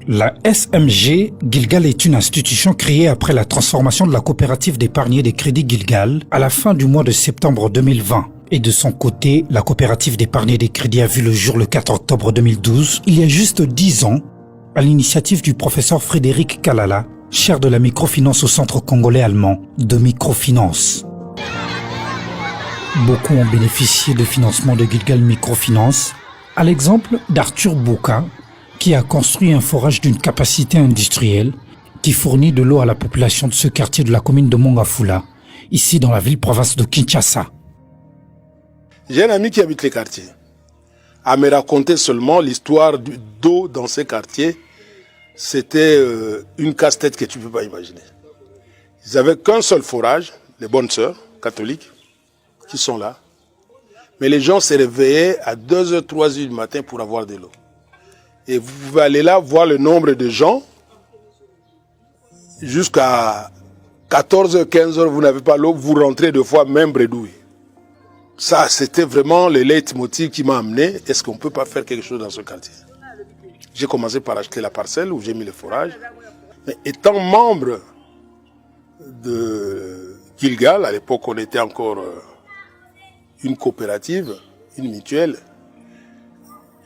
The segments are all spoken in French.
La SMG Gilgal est une institution créée après la transformation de la coopérative d'épargne et de crédit Gilgal à la fin du mois de septembre 2020. Et de son côté, la coopérative d'épargne et de crédit a vu le jour le 4 octobre 2012, il y a juste 10 ans, à l'initiative du professeur Frédéric Kalala, chaire de la microfinance au Centre congolais allemand de microfinance. Beaucoup ont bénéficié de financement de Gilgal Microfinance, à l'exemple d'Arthur Bouka, qui a construit un forage d'une capacité industrielle qui fournit de l'eau à la population de ce quartier de la commune de Mongafula, ici dans la ville-province de Kinshasa. J'ai un ami qui habite les quartiers. À me raconter seulement l'histoire d'eau dans ces quartiers, c'était une casse-tête que tu ne peux pas imaginer. Ils n'avaient qu'un seul forage, les bonnes sœurs catholiques, qui sont là. Mais les gens se réveillaient à 2h, 3h du matin pour avoir de l'eau. Et vous pouvez aller là, voir le nombre de gens. Jusqu'à 14h, 15h, vous n'avez pas l'eau, vous rentrez deux fois, même bredouille. Ça, c'était vraiment le leitmotiv qui m'a amené. Est-ce qu'on ne peut pas faire quelque chose dans ce quartier? J'ai commencé par acheter la parcelle où j'ai mis le forage. Mais étant membre de Gilgal, à l'époque on était encore une coopérative, une mutuelle,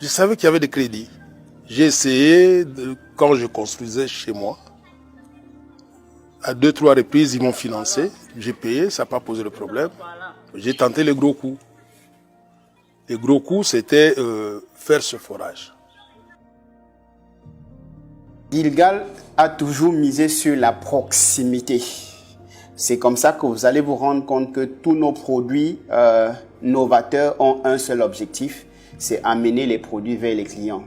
je savais qu'il y avait des crédits. J'ai essayé, quand je construisais chez moi, à 2-3 reprises, ils m'ont financé. J'ai payé, ça n'a pas posé de problème. J'ai tenté les gros coups. Les gros coups, c'était faire ce forage. Gilgal a toujours misé sur la proximité. C'est comme ça que vous allez vous rendre compte que tous nos produits novateurs ont un seul objectif, c'est amener les produits vers les clients.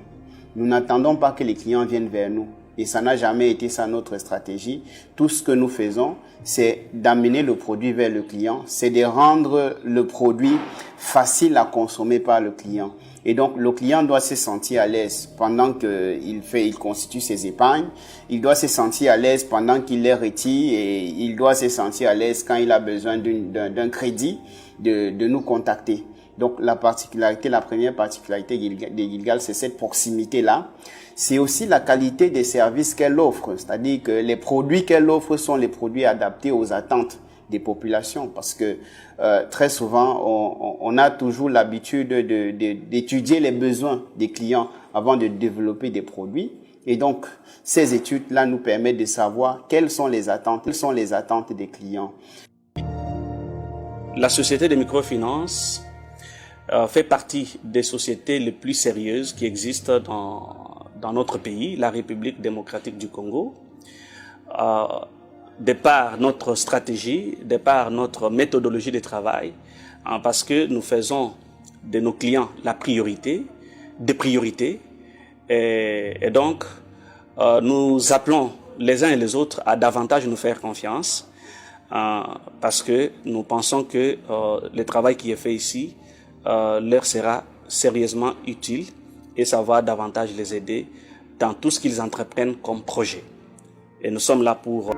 Nous n'attendons pas que les clients viennent vers nous. Et ça n'a jamais été ça notre stratégie. Tout ce que nous faisons, c'est d'amener le produit vers le client. C'est de rendre le produit facile à consommer par le client. Et donc, le client doit se sentir à l'aise pendant qu'il constitue ses épargnes. Il doit se sentir à l'aise pendant qu'il les retire et il doit se sentir à l'aise quand il a besoin d'un crédit de nous contacter. Donc, la première particularité de Gilgal, c'est cette proximité-là. C'est aussi la qualité des services qu'elle offre. C'est-à-dire que les produits qu'elle offre sont les produits adaptés aux attentes des populations. Parce que très souvent, on a toujours l'habitude d'étudier les besoins des clients avant de développer des produits. Et donc, ces études-là nous permettent de savoir quelles sont les attentes des clients. La société de microfinance fait partie des sociétés les plus sérieuses qui existent dans notre pays, la République démocratique du Congo. De par notre stratégie, de par notre méthodologie de travail, parce que nous faisons de nos clients la priorité, des priorités, et donc nous appelons les uns et les autres à davantage nous faire confiance, parce que nous pensons que le travail qui est fait ici leur sera sérieusement utile et ça va davantage les aider dans tout ce qu'ils entreprennent comme projet. Et nous sommes là pour